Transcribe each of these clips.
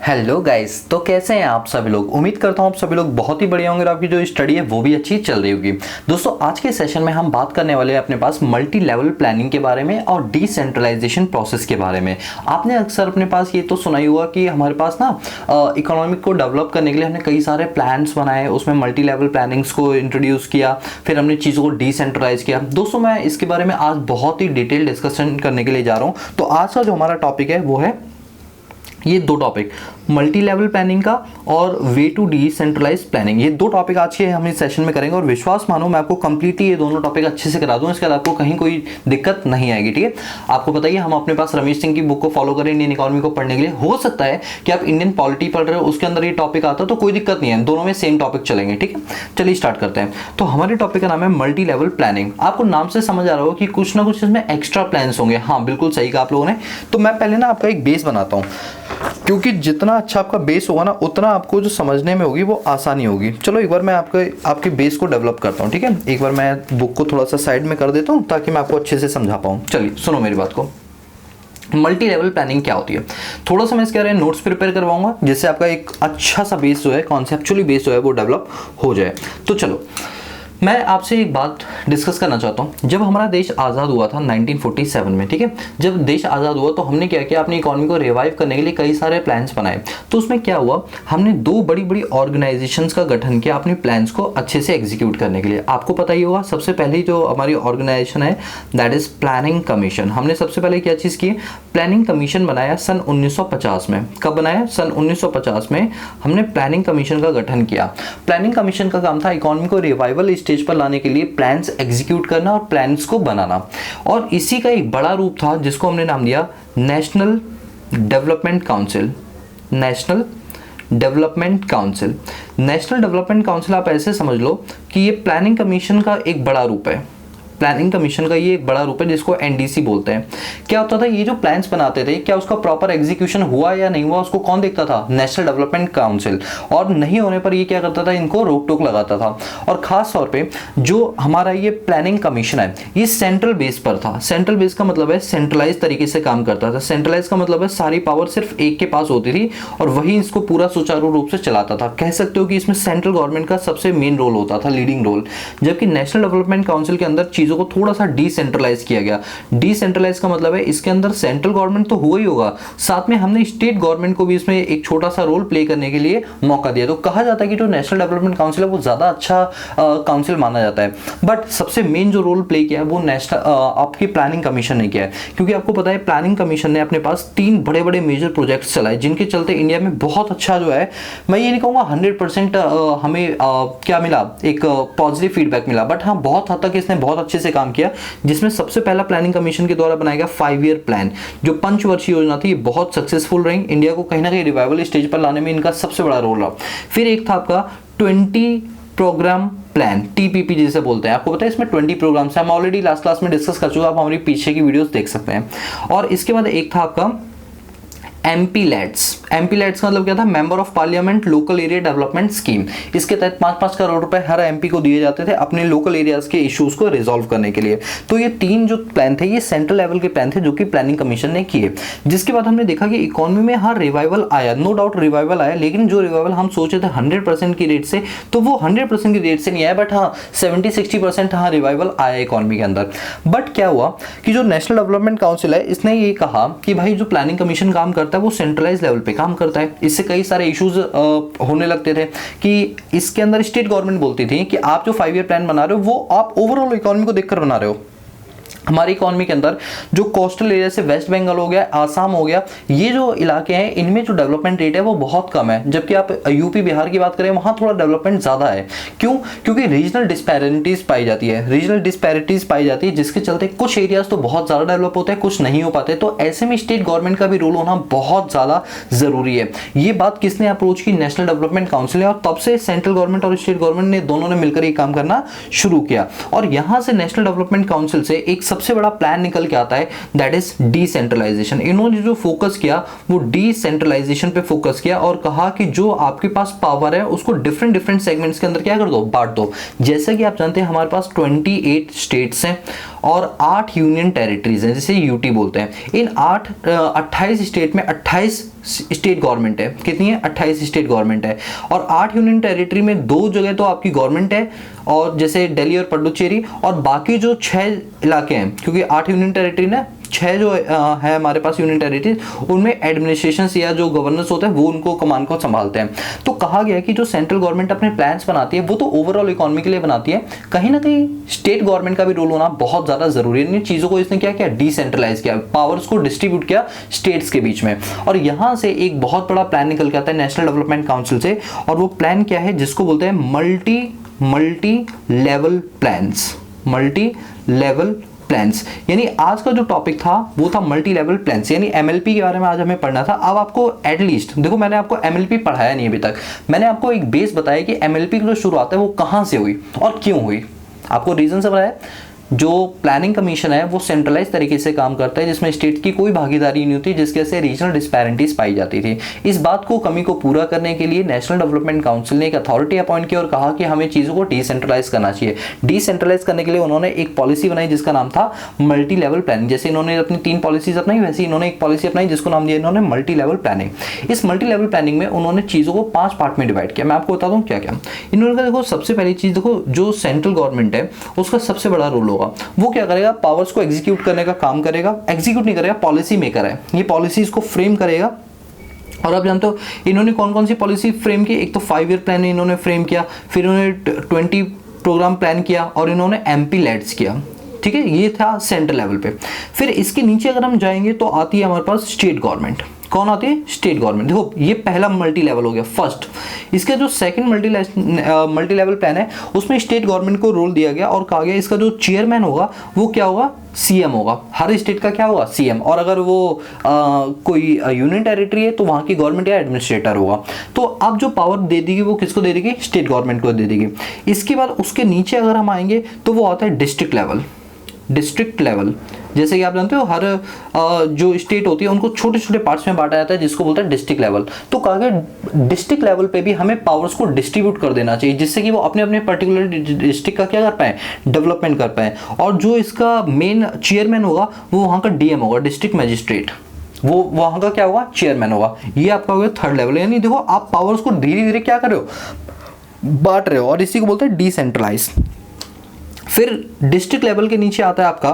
Hello guys, तो कैसे हैं आप सभी लोग। उम्मीद करता हूं आप सभी लोग बहुत ही बढ़िया होंगे और आपकी जो स्टडी है वो भी अच्छी चल रही होगी। दोस्तों, आज के सेशन में हम बात करने वाले हैं अपने पास मल्टी लेवल प्लानिंग के बारे में और डिसेंट्रलाइजेशन प्रोसेस के बारे में। आपने अक्सर अपने पास ये तो सुना ही होगा कि हमारे पास ना इकोनॉमिक को डेवलप करने के लिए हमने कई सारे प्लान्स बनाए, उसमें मल्टी लेवल प्लानिंग्स को इंट्रोड्यूस किया, फिर हमने चीज़ों को डिसेंट्रलाइज किया। दोस्तों, मैं इसके बारे में आज बहुत ही डिटेल डिस्कशन करने के लिए जा रहा हूँ। तो आज का जो हमारा टॉपिक है वो है ये दो टॉपिक, मल्टी लेवल प्लानिंग का और वे टू डिसेंट्रलाइज प्लानिंग। ये दो टॉपिक आज के हम इस सेशन में करेंगे और विश्वास मानो मैं आपको कंप्लीटली ये दोनों टॉपिक अच्छे से करा दूं, इसके बाद आपको कहीं कोई दिक्कत नहीं आएगी। ठीक है, आपको बताइए हम अपने पास रमेश सिंह की बुक को फॉलो करें इंडियन इकोनॉमी को पढ़ने के लिए। हो सकता है कि आप इंडियन पॉलिटी पढ़ रहे हो, उसके अंदर ये टॉपिक आता है तो कोई दिक्कत नहीं है, दोनों में सेम टॉपिक चलेंगे। ठीक है, चलिए स्टार्ट करते हैं। तो हमारे टॉपिक का नाम है मल्टी लेवल प्लानिंग। आपको नाम से समझ आ रहा हो कि कुछ ना कुछ इसमें एक्स्ट्रा प्लान्स होंगे। हाँ, बिल्कुल सही कहा आप लोगों ने। तो मैं पहले ना आपका एक बेस बनाता हूँ, क्योंकि जितना अच्छा आपका बेस होगा ना उतना आपको जो समझने में होगी वो आसानी होगी। चलो एक बार मैं आपके बेस को डेवलप करता हूँ। ठीक है, एक बार मैं बुक को थोड़ा सा साइड में कर देता हूँ ताकि मैं आपको अच्छे से समझा पाऊँ। चलिए सुनो मेरी बात को। मल्टी लेवल प्लानिंग क्या होती है, थोड़ा सा मैं इसके बारे में नोट्स प्रिपेयर करवाऊंगा जिससे आपका एक अच्छा सा बेस जो है, कॉन्सेप्चुअली बेस जो है वो डेवलप हो जाए। तो चलो मैं आपसे एक बात डिस्कस करना चाहता हूँ। जब हमारा देश आज़ाद हुआ था 1947 में, ठीक है, जब देश आज़ाद हुआ तो हमने क्या किया, अपनी इकोनॉमी को रिवाइव करने के लिए कई सारे प्लान्स बनाए। तो उसमें क्या हुआ, हमने दो बड़ी बड़ी ऑर्गेनाइजेशंस का गठन किया अपने प्लान्स को अच्छे से एग्जीक्यूट करने के लिए। आपको पता ही होगा, सबसे पहले जो हमारी ऑर्गेनाइजेशन है दैट इज प्लानिंग कमीशन। हमने सबसे पहले क्या चीज़ की, प्लानिंग कमीशन बनाया सन 1950 में। कब बनाया, सन 1950 में हमने प्लानिंग कमीशन का गठन किया। प्लानिंग कमीशन का काम था इकोनॉमी को रिवाइवल स्टेज पर लाने के लिए प्लान्स एग्जीक्यूट करना और प्लान्स को बनाना। और इसी का एक बड़ा रूप था जिसको हमने नाम दिया national development council. National development council. National development council आप ऐसे समझ लो कि ये प्लानिंग कमीशन का एक बड़ा रूप है। प्लानिंग कमीशन का ये एक बड़ा रूप है जिसको एनडीसी बोलते हैं। क्या होता था, ये जो प्लान्स बनाते थे क्या उसका प्रॉपर एग्जीक्यूशन हुआ या नहीं हुआ, उसको कौन देखता था, नेशनल डेवलपमेंट काउंसिल। और नहीं होने पर ये क्या करता था, इनको रोक टोक लगाता था। और खास तौर पे जो हमारा ये प्लानिंग कमीशन है ये सेंट्रल बेस पर था। सेंट्रल बेस का मतलब है सेंट्रलाइज तरीके से काम करता था। सेंट्रलाइज का मतलब है सारी पावर सिर्फ एक के पास होती थी और वही इसको पूरा सुचारू रूप से चलाता था। कह सकते हो कि इसमें सेंट्रल गवर्नमेंट का सबसे मेन रोल होता था, लीडिंग रोल। जबकि नेशनल डेवलपमेंट काउंसिल के अंदर चीजों को थोड़ा सा डिसेंट्रलाइज किया गया। डिसेंट्रलाइज का मतलब है इसके अंदर सेंट्रल गवर्नमेंट तो हुआ ही होगा, साथ में हमने स्टेट गवर्नमेंट को भी इसमें एक छोटा सा रोल प्ले करने के लिए मौका दिया। तो कहा जाता है कि जो नेशनल डेवलपमेंट काउंसिल है वो ज्यादा अच्छा काउंसिल माना जाता है। बट सबसे मेन जो रोल प्ले किया है वो नेशनल आपकी प्लानिंग कमीशन ने किया है। क्योंकि आपको पता है प्लानिंग कमीशन ने अपने पास 3 बड़े बड़े मेजर प्रोजेक्ट्स चलाए जिनके चलते इंडिया में बहुत अच्छा जो है, मैं ये नहीं कहूंगा 100% हमें क्या मिला, एक पॉजिटिव फीडबैक मिला, बट हाँ बहुत हद तक इसने बहुत अच्छे से काम किया। जिसमें सबसे पहला प्लानिंग कमीशन के द्वारा बनाया गया 5 ईयर प्लान, जो पंचवर्षीय योजना थी, बहुत सक्सेसफुल रही। इंडिया को कहीं ना कहीं रिवाइवल स्टेज पर लाने में इनका सबसे बड़ा रोल रहा। फिर एक था आपका 20 प्रोग्राम प्लान, टीपीपी जिसे बोलते हैं। आपको पता है इसमें 20 प्रोग्राम्स हैं, हम ऑलरेडी लास्ट क्लास में डिस्कस कर चुके हैं, आप हमारी पीछे की वीडियोस देख सकते हैं। और इसके बाद एक था आपका एमपी लैड्स। एमपी लैड्स का मतलब क्या था, member of parliament local area development scheme. इसके तहत 5-5 करोड़ रुपए हर एमपी को दिए जाते थे अपने लोकल एरियाज के इश्यूज को रिजॉल्व करने के लिए। तो ये 3 जो प्लान थे ये सेंट्रल लेवल के प्लान थे जो कि प्लानिंग कमीशन ने किए। जिसके बाद हमने देखा कि इकोनॉमी में हाँ रिवाइवल आया, नो डाउट रिवाइवल आया, लेकिन जो रिवाइवल हम सोचे थे 100% की रेट से, तो वो 100% की रेट से नहीं आया, बट हाँ 70-60% हाँ रिवाइवल आया इकोनॉमी के अंदर। बट क्या हुआ कि जो नेशनल डेवलपमेंट काउंसिल है इसने ये कहा कि भाई जो प्लानिंग कमीशन काम करता है वो सेंट्रलाइज लेवल पे काम करता है। इससे कई सारे इश्यूज होने लगते थे कि इसके अंदर स्टेट गवर्नमेंट बोलती थी कि आप जो 5 ईयर प्लान बना रहे हो वो आप ओवरऑल इकोनॉमी को देखकर बना रहे हो। हमारी इकोनॉमी के अंदर जो कोस्टल एरिया से वेस्ट बंगाल हो गया, आसाम हो गया, ये जो इलाके हैं इनमें जो डेवलपमेंट रेट है वो बहुत कम है। जबकि आप यूपी बिहार की बात करें वहां थोड़ा डेवलपमेंट ज्यादा है। क्यों? क्योंकि रीजनल डिस्पैरिटीज पाई जाती है, रीजनल डिस्पैरिटीज पाई जाती है, जिसके चलते कुछ एरियाज तो बहुत ज्यादा डेवलप होते हैं, कुछ नहीं हो पाते। तो ऐसे में स्टेट गवर्नमेंट का भी रोल होना बहुत ज्यादा जरूरी है। ये बात किसने अप्रोच की, नेशनल डेवलपमेंट काउंसिल है। और तब से सेंट्रल गवर्नमेंट और स्टेट गवर्नमेंट ने दोनों ने मिलकर ये काम करना शुरू किया। और यहां से नेशनल डेवलपमेंट काउंसिल से एक सबसे बड़ा प्लान निकल के आता है, दैट इज डिसेंट्रलाइजेशन। इन्होंने जो फोकस किया वो डिसेंट्रलाइजेशन पे फोकस किया और कहा कि जो आपके पास पावर है उसको डिफरेंट डिफरेंट सेगमेंट्स के अंदर क्या कर दो, बांट दो। जैसे कि आप जानते हैं हमारे पास 28 स्टेट्स हैं और 8 यूनियन टेरिटरीज हैं, जिसे यूटी बोलते हैं। इन 28 स्टेट में 28 स्टेट गवर्नमेंट है। कितनी है? 28 स्टेट गवर्नमेंट है। और 8 यूनियन टेरिटरी में 2 जगह तो आपकी गवर्नमेंट है, और जैसे दिल्ली और पुडुचेरी, और बाकी जो 6 इलाके हैं, क्योंकि 8 यूनियन टेरिटरी ना, 6 जो है हमारे पास यूनियन टेरिटरी, उनमें एडमिनिस्ट्रेशन या जो गवर्नेंस होता है वो उनको कमान को संभालते हैं। तो कहा गया कि जो सेंट्रल गवर्नमेंट अपने प्लान्स बनाती है वो तो ओवरऑल इकोनॉमी के लिए बनाती है, कहीं ना कहीं स्टेट गवर्नमेंट का भी रोल होना बहुत ज्यादा जरूरी है। इन चीजों को इसने क्या किया? डिसेंट्रलाइज किया, पावर्स को डिस्ट्रीब्यूट किया स्टेट्स के बीच में। और यहां से एक बहुत बड़ा प्लान निकल के आता है नेशनल डेवलपमेंट काउंसिल से, और वो प्लान क्या है? जिसको बोलते हैं multi level plans. Multi level plans, यानी आज का जो टॉपिक था वो था मल्टी लेवल प्लान्स, यानी एमएलपी के बारे में आज हमें पढ़ना था। अब आपको एटलीस्ट देखो, मैंने आपको एमएलपी पढ़ाया नहीं अभी तक, मैंने आपको एक बेस बताया कि एमएलपी की जो शुरुआत है वो कहां से हुई और क्यों हुई। आपको रीजन सब बताया। जो प्लानिंग कमीशन है वो सेंट्रलाइज तरीके से काम करता है, जिसमें स्टेट की कोई भागीदारी नहीं होती, जिसकी वजह से रीजनल डिस्पैरिटीज पाई जाती थी। इस बात को कमी को पूरा करने के लिए नेशनल डेवलपमेंट काउंसिल ने एक अथॉरिटी अपॉइंट की और कहा कि हमें चीज़ों को डिसेंट्रलाइज करना चाहिए। डिसेंट्रलाइज करने के लिए उन्होंने एक पॉलिसी बनाई जिसका नाम था मल्टी लेवल प्लानिंग। जैसे इन्होंने अपनी 3 पॉलिसीज अपनाई, वैसे इन्होंने एक पॉलिसी अपनाई जिसको नाम दिया इन्होंने मल्टी लेवल प्लानिंग। इस मल्टी लेवल प्लानिंग में उन्होंने चीज़ों को 5 पार्ट में डिवाइड किया। मैं आपको बता दूं क्या क्या इन्होंने कहा। देखो, सबसे पहली चीज़ देखो, जो सेंट्रल गवर्नमेंट है उसका सबसे बड़ा रोल होगा, वो क्या करेगा? पावर्स को एग्जीक्यूट करने का काम करेगा। एग्जीक्यूट नहीं करेगा, पॉलिसी मेकर है, ये पॉलिसीज को फ्रेम करेगा। और आप जानते हो इन्होंने कौन कौन सी पॉलिसी फ्रेम की? एक तो 5 ईयर प्लान इन्होंने फ्रेम किया, फिर इन्होंने 20 प्रोग्राम प्लान किया, और इन्होंने एमपी लेड्स किया। ठीक है, ये था सेंट्रल लेवल पे। फिर इसके नीचे अगर हम जाएंगे तो आती है हमारे पास स्टेट गवर्नमेंट। कौन आती है? State government. देखो, ये पहला मल्टी लेवल हो गया, फर्स्ट। इसका जो सेकंड मल्टी लेवल प्लान है उसमें स्टेट गवर्नमेंट को रोल दिया गया और कहा गया इसका जो चेयरमैन होगा वो क्या होगा? सीएम होगा। हर स्टेट का क्या होगा? सीएम। और अगर वो कोई यूनियन टेरिटरी है तो वहां की गवर्नमेंट या एडमिनिस्ट्रेटर होगा। तो अब जो पावर दे देगी वो किसको दे देगी? स्टेट गवर्नमेंट को दे देगी। इसके बाद उसके नीचे अगर हम आएंगे तो वो आता है डिस्ट्रिक्ट लेवल। डिस्ट्रिक्ट लेवल, जैसे कि आप जानते हो हर जो स्टेट होती है उनको छोटे छोटे पार्ट्स में बांटा जाता है, जिसको बोलते हैं डिस्ट्रिक्ट लेवल। तो कहा गया डिस्ट्रिक्ट लेवल पे भी हमें पावर्स को डिस्ट्रीब्यूट कर देना चाहिए, जिससे कि वो अपने अपने पर्टिकुलर डिस्ट्रिक्ट का क्या कर पाए? डेवलपमेंट कर पाए। और जो इसका मेन चेयरमैन होगा वो वहाँ का डीएम होगा, डिस्ट्रिक्ट मजिस्ट्रेट, वो वहाँ का क्या होगा? चेयरमैन होगा। ये आपका हो गया थर्ड लेवल। यानी देखो, आप पावर्स को धीरे धीरे क्या कर रहे हो? बांट रहे हो, और इसी को बोलते हैं डिसेंट्रलाइज। फिर डिस्ट्रिक्ट लेवल के नीचे आता है आपका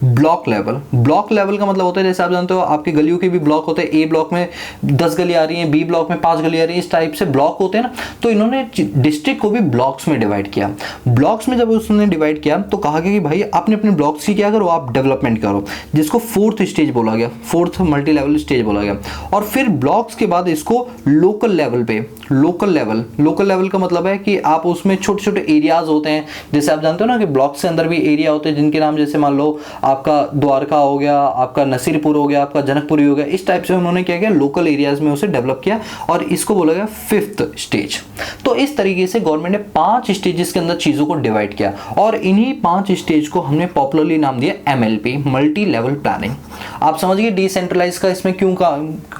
ब्लॉक लेवल। ब्लॉक लेवल का मतलब होता है, जैसे आप जानते हो आपकी गलियों के भी ब्लॉक होते हैं। ए ब्लॉक में 10 गली आ रही हैं, बी ब्लॉक में 5 गली आ रही है, इस टाइप से ब्लॉक होते हैं ना। तो इन्होंने डिस्ट्रिक्ट को भी ब्लॉक्स में डिवाइड किया। ब्लॉक्स में जब उसने डिवाइड किया तो कहा गया कि भाई अपने अपने ब्लॉक्स की क्या करो? आप डेवलपमेंट करो, जिसको 4th स्टेज बोला गया, 4th मल्टी लेवल स्टेज बोला गया। और फिर ब्लॉक्स के बाद इसको लोकल लेवल पे, लोकल लेवल का मतलब है कि आप उसमें छोटे छोटे एरियाज होते हैं। जैसे आप जानते हो ना कि ब्लॉक्स के अंदर भी एरिया होते हैं जिनके नाम, जैसे मान लो आपका द्वारका हो गया, आपका नसीरपुर हो गया, आपका जनकपुरी हो गया। इस टाइप से उन्होंने क्या किया? लोकल एरियाज में उसे डेवलप किया, और इसको बोला गया 5th स्टेज। तो इस तरीके से गवर्नमेंट ने 5 स्टेजेस के अंदर चीजों को डिवाइड किया, और इन्हीं 5 स्टेज को हमने पॉपुलरली नाम दिया एमएलपी, मल्टी लेवल प्लानिंग। आप समझिए डिसेंट्रलाइज का इसमें क्यों का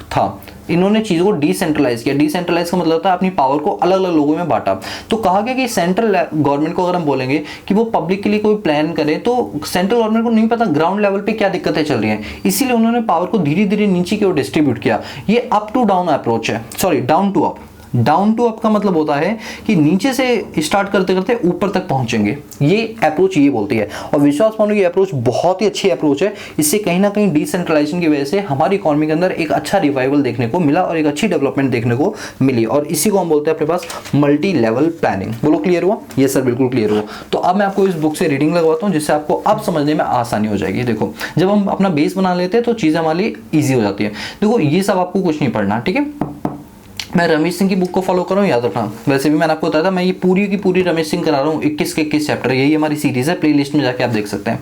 था? इन्होंने चीजों को डिसेंट्रलाइज किया। डिसेंट्रलाइज का मतलब होता है अपनी पावर को अलग अलग लोगों में बांटा। तो कहा गया कि सेंट्रल गवर्नमेंट को अगर हम बोलेंगे कि वो पब्लिक के लिए कोई प्लान करे, तो सेंट्रल गवर्नमेंट को नहीं पता ग्राउंड लेवल पे क्या दिक्कतें चल रही हैं, इसीलिए उन्होंने पावर को धीरे धीरे नीचे की ओर डिस्ट्रीब्यूट किया। ये अप टू डाउन अप्रोच है, sorry down to up. Down to up का मतलब होता है कि नीचे से स्टार्ट करते करते ऊपर तक पहुंचेंगे, ये अप्रोच ये बोलती है। और विश्वास मानो ये अप्रोच बहुत ही अच्छी अप्रोच है। इससे कहीं ना कहीं डिसेंट्रलाइजेशन की वजह से हमारी इकोनॉमी के अंदर एक अच्छा रिवाइवल देखने को मिला और एक अच्छी डेवलपमेंट देखने को मिली, और इसी को हम बोलते हैं अपने पास मल्टी लेवल प्लानिंग। बोलो क्लियर हुआ? ये सर बिल्कुल क्लियर हुआ। तो अब मैं आपको इस बुक से रीडिंग लगवाता हूँ, जिससे आपको अब समझने में आसानी हो जाएगी। देखो, जब हम अपना बेस बना लेते हैं तो चीज़ें हमारी ईजी हो जाती है। देखो, ये सब आपको कुछ नहीं पढ़ना, ठीक है। मैं रमेश सिंह की बुक को फॉलो कर रहा हूँ, याद रखना। वैसे भी मैंने आपको बताया था, मैं ये पूरी की पूरी रमेश सिंह करा रहा हूँ, 21 के 21 चैप्टर। यही हमारी सीरीज है, प्लेलिस्ट में जाके आप देख सकते हैं।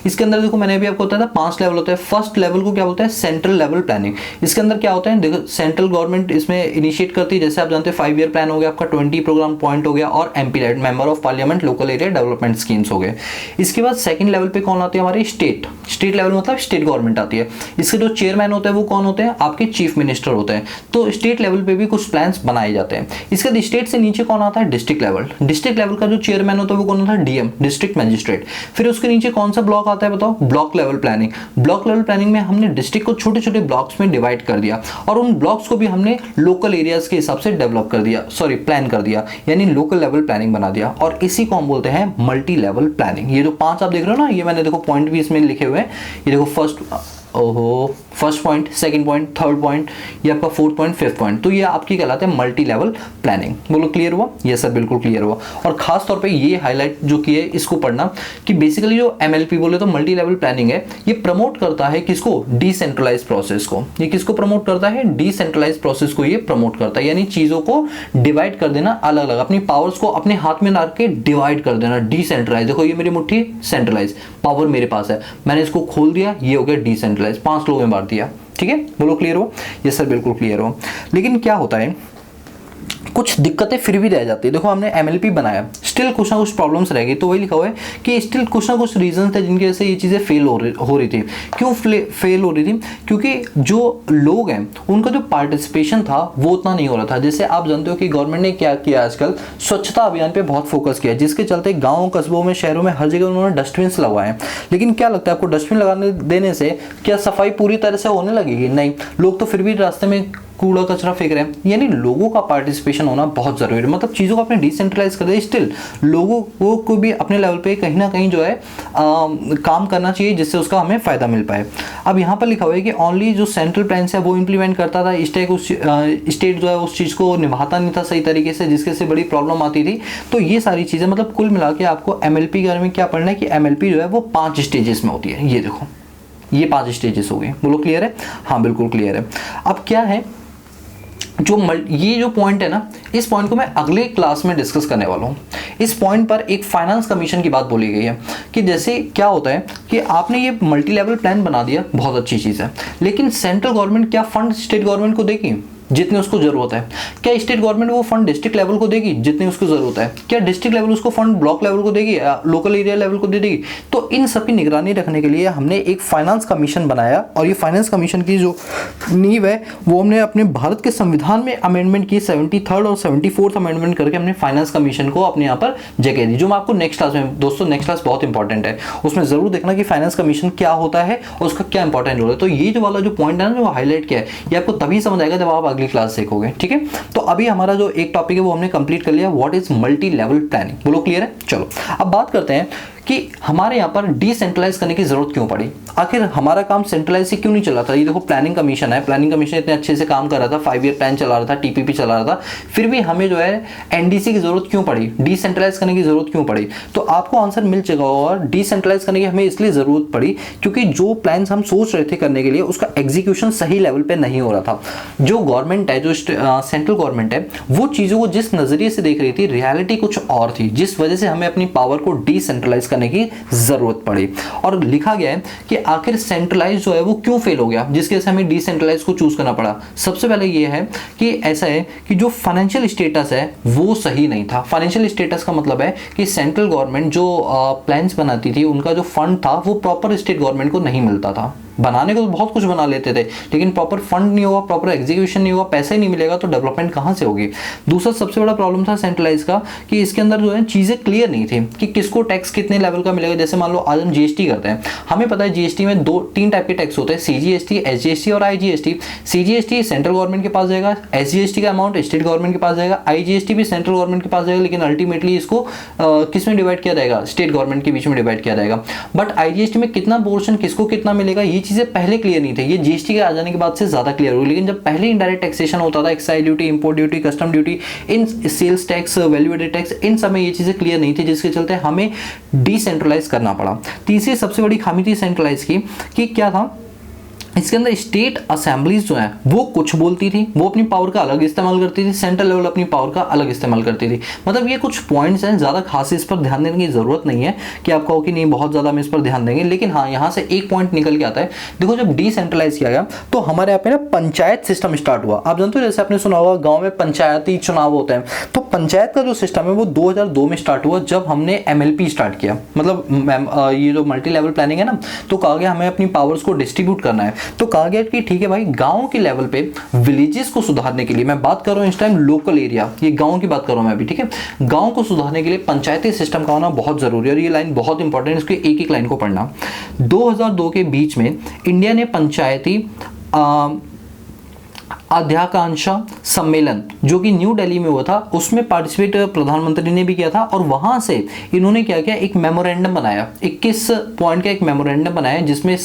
इसके अंदर देखो, मैंने भी आपको बताया था 5 लेवल होते हैं। फर्स्ट लेवल को क्या बोलते हैं? Central level planning. इसके अंदर क्या होता है? देखो, सेंट्रल गवर्नमेंट इसमें इनिशिएट करती है। जैसे आप जानते हैं 5 ईयर प्लान हो गया आपका, 20 प्रोग्राम पॉइंट हो गया, और MP LAD, member of parliament local area development schemes हो गए। इसके बाद सेकंड लेवल पे कौन आती है? हमारी स्टेट लेवल, मतलब स्टेट गवर्नमेंट आती है। इसके जो चेयरमैन होते हैं वो कौन होते हैं? आपके चीफ मिनिस्टर होते हैं। तो स्टेट लेवल पे भी कुछ प्लान्स बनाए जाते हैं। इसके बाद स्टेट से नीचे कौन आता है, डिस्ट्रिक्ट लेवल। डिस्ट्रिक्ट लेवल का जो चेयरमैन होता है वो कौन होता है, डीएम, डिस्ट्रिक्ट मजिस्ट्रेट। फिर उसके नीचे कौन सा ब्लॉक आता है बताओ, block level planning. Block level planning में हमने डिस्ट्रिक्ट को छोटे छोटे ब्लॉक्स में डिवाइड कर दिया और उन ब्लॉक्स को भी हमने लोकल एरियाज के हिसाब से डेवलप कर दिया, सॉरी प्लान कर दिया, यानी लोकल लेवल प्लानिंग बना दिया। और इसी को हम बोलते हैं मल्टी लेवल प्लानिंग। ये जो 5 आप देख रहे हो ना, ये मैंने देखो पॉइंट भी इसमें लिखे हुए हैं। ये देखो first point, second point, third point, ये आपका फोर्थ पॉइंट, फिफ्थ पॉइंट, तो ये आपकी कहलाते हैं मल्टी लेवल प्लानिंग। बोलो क्लियर हुआ? यस सर, बिल्कुल क्लियर हुआ। और खास तौर पे ये हाईलाइट जो किए इसको पढ़ना कि बेसिकली जो एमएलपी बोले तो मल्टी लेवल प्लानिंग है, ये प्रमोट करता है किसको, डिसेंट्रलाइज प्रोसेस को। ये किसको प्रमोट करता है, डिसेंट्रलाइज प्रोसेस को ये प्रमोट करता है, यानी चीजों को डिवाइड कर देना अलग अलग, अपनी पावर्स को अपने हाथ में ला के डिवाइड कर देना, डिसेंट्रलाइज। देखो ये मेरी मुट्ठी सेंट्रलाइज, पावर मेरे पास है, मैंने इसको खोल दिया, ये हो गया डिसेंट्रलाइज, 5 लोगों में बांट दिया। ठीक है, बोलो क्लियर हो? यस सर, बिल्कुल क्लियर हो। लेकिन क्या होता है, कुछ दिक्कतें फिर भी रह जाती है। देखो हमने एमएलपी बनाया, स्टिल कुछ ना कुछ प्रॉब्लम्स रह गई, तो वही लिखा हुआ है कि स्टिल कुछ ना कुछ रीजन थे जिनकी वजह से ये चीज़ें फेल हो रही थी। क्यों फेल हो रही थी? क्योंकि जो लोग हैं उनका जो पार्टिसिपेशन था वो उतना नहीं हो रहा था। जैसे आप जानते हो कि गवर्नमेंट ने क्या किया, आजकल स्वच्छता अभियान पे बहुत फोकस किया, जिसके चलते गाँव, कस्बों में, शहरों में हर जगह उन्होंने डस्टबिन लगवाए हैं। लेकिन क्या लगता है आपको, डस्टबिन लगाने देने से क्या सफाई पूरी तरह से होने लगेगी? नहीं, लोग तो फिर भी रास्ते में कूड़ा कचरा फेंक रहे हैं। यानी लोगों का पार्टिसिपेशन होना बहुत जरूरी है, मतलब चीज़ों को अपने डिसेंट्रलाइज कर दे। स्टिल लोगों को भी अपने लेवल पे कहीं ना कहीं जो है काम करना चाहिए, जिससे उसका हमें फायदा मिल पाए। अब यहाँ पर लिखा हुआ है कि ओनली जो सेंट्रल प्लान है वो इंप्लीमेंट करता था, स्टेट जो है उस चीज़ को निभाता नहीं था सही तरीके से, जिसके से बड़ी प्रॉब्लम आती थी। तो ये सारी चीज़ें, मतलब कुल मिला के आपको एमएलपी के बारे में क्या पढ़ना है कि एमएलपी जो है वो 5 स्टेजेस में होती है। ये देखो, ये 5 स्टेजेस हो गए। बोलो क्लियर है? हाँ बिल्कुल क्लियर है। अब क्या है, ये जो पॉइंट है ना, इस पॉइंट को मैं अगले क्लास में डिस्कस करने वाला हूँ। इस पॉइंट पर एक फाइनेंस कमीशन की बात बोली गई है कि जैसे क्या होता है कि आपने ये मल्टी लेवल प्लान बना दिया, बहुत अच्छी चीज़ है, लेकिन सेंट्रल गवर्नमेंट क्या फंड स्टेट गवर्नमेंट को देगी जितने उसको जरूरत है? क्या स्टेट गवर्नमेंट वो फंड डिस्ट्रिक्ट लेवल को देगी जितने उसको जरूरत है? क्या डिस्ट्रिक्ट लेवल उसको फंड ब्लॉक लेवल को देगी या लोकल एरिया लेवल को दे देगी? तो इन सब की निगरानी रखने के लिए हमने एक फाइनेंस कमीशन बनाया, और ये फाइनेंस कमीशन की जो नींव है वो हमने अपने भारत के संविधान में अमेंडमेंट की, 73rd और 74th अमेंडमेंट करके हमने फाइनेंस कमीशन को अपने यहाँ पर जगह दी, जो मैं आपको नेक्स्ट क्लास में, दोस्तों नेक्स्ट क्लास बहुत इंपॉर्टेंट है, उसमें जरूर देखना कि फाइनेंस कमीशन क्या होता है और उसका क्या इंपॉर्टेंट रोल है। तो ये जो वाला जो पॉइंट है ना, जो हाईलाइट किया है, ये आपको तभी समझ आएगा जब आप अगली क्लास सीखोगे। ठीक है, तो अभी हमारा जो एक टॉपिक है वो हमने कंप्लीट कर लिया, what is multi level planning. बोलो क्लियर है? चलो अब बात करते हैं कि हमारे यहाँ पर डिसेंट्रलाइज करने की जरूरत क्यों पड़ी, आखिर हमारा काम सेंट्रलाइज से क्यों नहीं चला था। ये देखो प्लानिंग कमीशन है, प्लानिंग कमीशन इतने अच्छे से काम कर रहा था, 5 ईयर प्लान चला रहा था, टीपीपी चला रहा था, फिर भी हमें जो है एनडीसी की जरूरत क्यों पड़ी, डिसेंट्रलाइज करने की जरूरत क्यों पड़ी? तो आपको आंसर मिल चुका होगा, डिसेंट्रलाइज करने की हमें इसलिए जरूरत पड़ी क्योंकि जो प्लान हम सोच रहे थे करने के लिए उसका एग्जीक्यूशन सही लेवल पे नहीं हो रहा था। जो गवर्नमेंट है, जो सेंट्रल गवर्नमेंट है, वो चीजों को जिस नजरिए से देख रही थी, रियलिटी कुछ और थी, जिस वजह से हमें अपनी पावर को डिसेंट्रलाइज करने की जरूरत पड़ी। और लिखा गया है कि आखिर सेंट्रलाइज जो है वो क्यों फेल हो गया, जिसकी वजह से हमें डिसेंट्रलाइज को चूज करना पड़ा। सबसे पहले ये है कि ऐसा है कि जो फाइनेंशियल स्टेटस है वो सही नहीं था। फाइनेंशियल स्टेटस का मतलब है कि सेंट्रल गवर्नमेंट जो प्लान्स बनाती थी, उनका जो फंड था वो प्रॉपर स्टेट गवर्नमेंट को नहीं मिलता था। बनाने को तो बहुत कुछ बना लेते थे, लेकिन प्रॉपर फंड नहीं होगा, प्रॉपर एग्जीक्यूशन नहीं होगा, पैसे नहीं मिलेगा तो डेवलपमेंट कहाँ से होगी। दूसरा सबसे बड़ा प्रॉब्लम था सेंट्रलाइज का कि इसके अंदर जो है चीज़ें क्लियर नहीं थी कि किसको टैक्स कितने लेवल का मिलेगा। जैसे मान लो आज हम जीएसटी करते हैं, हमें पता है जीएसटी में 2-3 टाइप के टैक्स होते हैं, सीजीएसटी, एसजीएसटी और आईजीएसटी। सीजीएसटी सेंट्रल गवर्नमेंट के पास जाएगा, एसजीएसटी का अमाउंट स्टेट गवर्नमेंट के पास जाएगा, आईजीएसटी भी सेंट्रल गवर्नमेंट के पास जाएगा, लेकिन अल्टीमेटली इसको किस में डिवाइड किया जाएगा, स्टेट गवर्नमेंट के बीच में डिवाइड किया जाएगा। बट आईजीएसटी में कितना पोर्शन किसको कितना मिलेगा, ये चीज़ें पहले क्लियर नहीं थे। ये जीएसटी के आ जाने के बाद से ज्यादा क्लियर हुई, लेकिन जब पहले इनडायरेक्ट टैक्सेशन होता था, excise duty, import duty, custom duty, इन sales tax, value added tax, इन सब में ये चीजें क्लियर नहीं थी, जिसके चलते हमें डिसेंट्रलाइज करना पड़ा। तीसरी सबसे बड़ी खामी थी सेंट्रलाइज की कि क्या था, इसके अंदर स्टेट असेंबलीज जो है वो कुछ बोलती थी, वो अपनी पावर का अलग इस्तेमाल करती थी, सेंट्रल लेवल अपनी पावर का अलग इस्तेमाल करती थी। मतलब ये कुछ पॉइंट्स हैं, ज़्यादा खास इस पर ध्यान देने की जरूरत नहीं है कि आप कहो कि नहीं बहुत ज़्यादा हम इस पर ध्यान देंगे, लेकिन हाँ यहाँ से एक पॉइंट निकल के आता है। देखो जब डिसेंट्रलाइज किया गया तो हमारे यहाँ पे ना पंचायत सिस्टम स्टार्ट हुआ। आप जानते हो जैसे आपने सुना होगा गाँव में पंचायती चुनाव होते हैं, तो पंचायत का जो सिस्टम है वो 2002 में स्टार्ट हुआ, जब हमने एमएलपी स्टार्ट किया। मतलब ये जो मल्टी लेवल प्लानिंग है ना, तो कहा गया हमें अपनी पावर्स को डिस्ट्रीब्यूट करना है। तो कहा गया कि ठीक है भाई, गाँव के लेवल पे विलेजेस को सुधारने के लिए, मैं बात कर रहा हूँ इस टाइम लोकल एरिया, ये गाँव की बात कर रहा हूँ मैं अभी, ठीक है, गाँव को सुधारने के लिए पंचायती सिस्टम का होना बहुत जरूरी है। और ये लाइन बहुत इंपॉर्टेंट है, इसकी एक एक लाइन को पढ़ना। 2002 के बीच में इंडिया ने पंचायती अध्याकांक्षा सम्मेलन जो कि न्यू दिल्ली में हुआ था, उसमें पार्टिसिपेट प्रधानमंत्री ने भी किया था। और वहां से इन्होंने क्या किया, एक मेमोरेंडम बनाया, 21 पॉइंट का एक मेमोरेंडम बनाया, जिसमें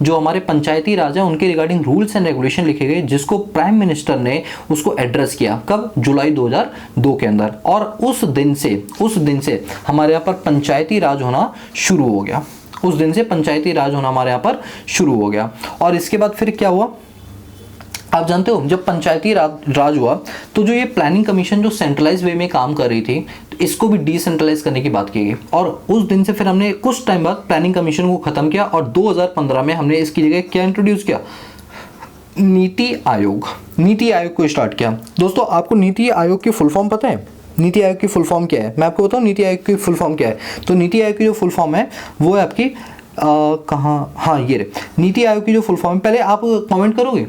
जो हमारे पंचायती राज है उनके रिगार्डिंग रूल्स एंड रेगुलेशन लिखे गए, जिसको प्राइम मिनिस्टर ने उसको एड्रेस किया। कब? जुलाई 2002 के अंदर। और उस दिन से हमारे यहाँ पर पंचायती राज होना शुरू हो गया। उस दिन से पंचायती राज होना हमारे यहाँ पर शुरू हो गया। और इसके बाद फिर क्या हुआ, आप जानते हो, जब पंचायती राज हुआ तो जो ये प्लानिंग कमीशन जो सेंट्रलाइज वे में काम कर रही थी, इसको भी डिसेंट्रलाइज करने की बात की गई। और उस दिन से फिर हमने कुछ टाइम बाद प्लानिंग कमीशन को खत्म किया और 2015 में हमने इसकी जगह क्या इंट्रोड्यूस किया, नीति आयोग। नीति आयोग को स्टार्ट किया। दोस्तों, आपको नीति आयोग की फुल फॉर्म पता है? नीति आयोग की फुल फॉर्म क्या है? मैं आपको बताऊं नीति आयोग की फुल फॉर्म क्या है। तो नीति आयोग की जो फुल फॉर्म है वो है आपकी कहाँ, हाँ ये रहे, नीति आयोग की जो फुल फॉर्म है। पहले आप कमेंट करोगे,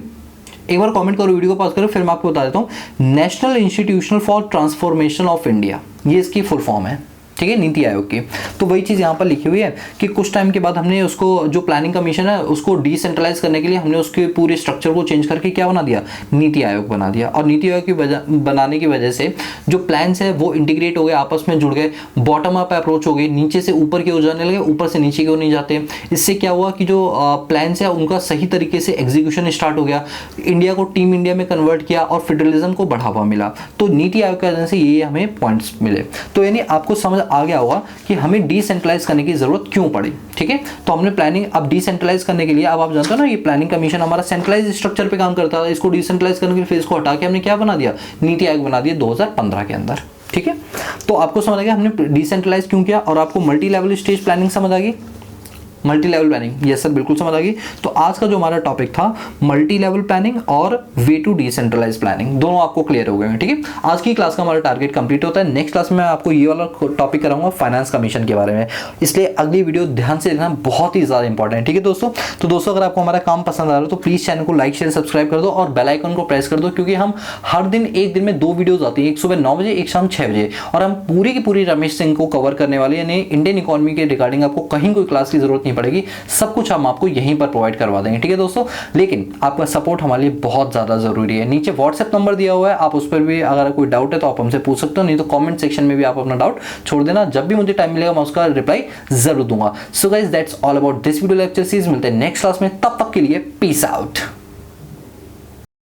एक बार कमेंट करो, वीडियो को पॉज करो, फिर मैं आपको बता देता हूँ। National institutional for transformation of India, ये इसकी फुल फॉर्म है, ठीक है, नीति आयोग की। तो वही चीज़ यहाँ पर लिखी हुई है कि कुछ टाइम के बाद हमने उसको, जो प्लानिंग कमीशन है उसको डिसेंट्रलाइज करने के लिए हमने उसके पूरे स्ट्रक्चर को चेंज करके क्या बना दिया, नीति आयोग बना दिया। और नीति आयोग की बनाने की वजह से जो प्लान्स है वो इंटीग्रेट हो गए, आपस में जुड़ गए, बॉटम अप अप्रोच हो गई, नीचे से ऊपर की ओर जाने लगे, ऊपर से नीचे की ओर नहीं जाते। इससे क्या हुआ कि जो प्लान्स है उनका सही तरीके से एग्जीक्यूशन स्टार्ट हो गया, इंडिया को टीम इंडिया में कन्वर्ट किया और फेडरलिज्म को बढ़ावा मिला। तो नीति आयोग की वजह से ये हमें पॉइंट्स मिले। तो यानी आपको समझ आ गया होगा कि हमें डिसेंट्रलाइज करने की जरूरत क्यों पड़ी, ठीक है। तो हमने प्लानिंग अब डिसेंट्रलाइज करने के लिए, अब आप जानते हो ना, ये प्लानिंग कमीशन हमारा सेंट्रलाइज स्ट्रक्चर पे काम करता था, इसको डिसेंट्रलाइज करने के लिए फिर इसको हटा के हमने क्या बना दिया, नीति आयोग बना दिया 2015 के अंदर, ठीक है। तो आपको समझ आ गया हमने डिसेंट्रलाइज क्यों किया। और आपको मल्टी लेवल स्टेज प्लानिंग समझ आ गई, मल्टी लेवल प्लानिंग, ये सब बिल्कुल समझ आ गई। तो आज का जो हमारा टॉपिक था मल्टी लेवल प्लानिंग और वे टू डिसेंट्रलाइज प्लानिंग, दोनों आपको क्लियर हो गए हैं, ठीक है। आज की क्लास का हमारा टारगेट कंप्लीट होता है। नेक्स्ट क्लास में मैं आपको ये वाला टॉपिक कराऊंगा फाइनेंस कमीशन के बारे में, इसलिए अगली वीडियो ध्यान से देखना, बहुत ही ज्यादा इंपॉर्टेंट है, ठीक है दोस्तों। तो दोस्तों, अगर आपको हमारा काम पसंद आ रहा है तो प्लीज चैनल को लाइक शेयर सब्सक्राइब कर दो और बेल आइकन को प्रेस कर दो, क्योंकि हम हर दिन, एक दिन में 2 वीडियोज आती है, एक सुबह 9 बजे, एक शाम 6 बजे, और हम पूरी की पूरी रमेश सिंह को कवर करने वाले, यानी इंडियन इकोनॉमी के रिगार्डिंग आपको कहीं कोई क्लास की जरूरत नहीं पड़ेगी, सब कुछ हम आपको यहीं पर प्रोवाइड करवा देंगे, ठीक है दोस्तों। लेकिन आपका सपोर्ट हमारे लिए बहुत ज्यादा जरूरी है। नीचे व्हाट्सएप नंबर दिया हुआ है, आप उस पर भी अगर कोई डाउट है तो आप हमसे पूछ सकते हो, नहीं तो कमेंट सेक्शन में भी आप अपना डाउट छोड़ देना, जब भी मुझे टाइम मिलेगा मैं उसका रिप्लाई जरूर दूंगा। So guys, that's all about this video lecture series. मिलते हैं नेक्स्ट क्लास में, तब तक के लिए पीस आउट।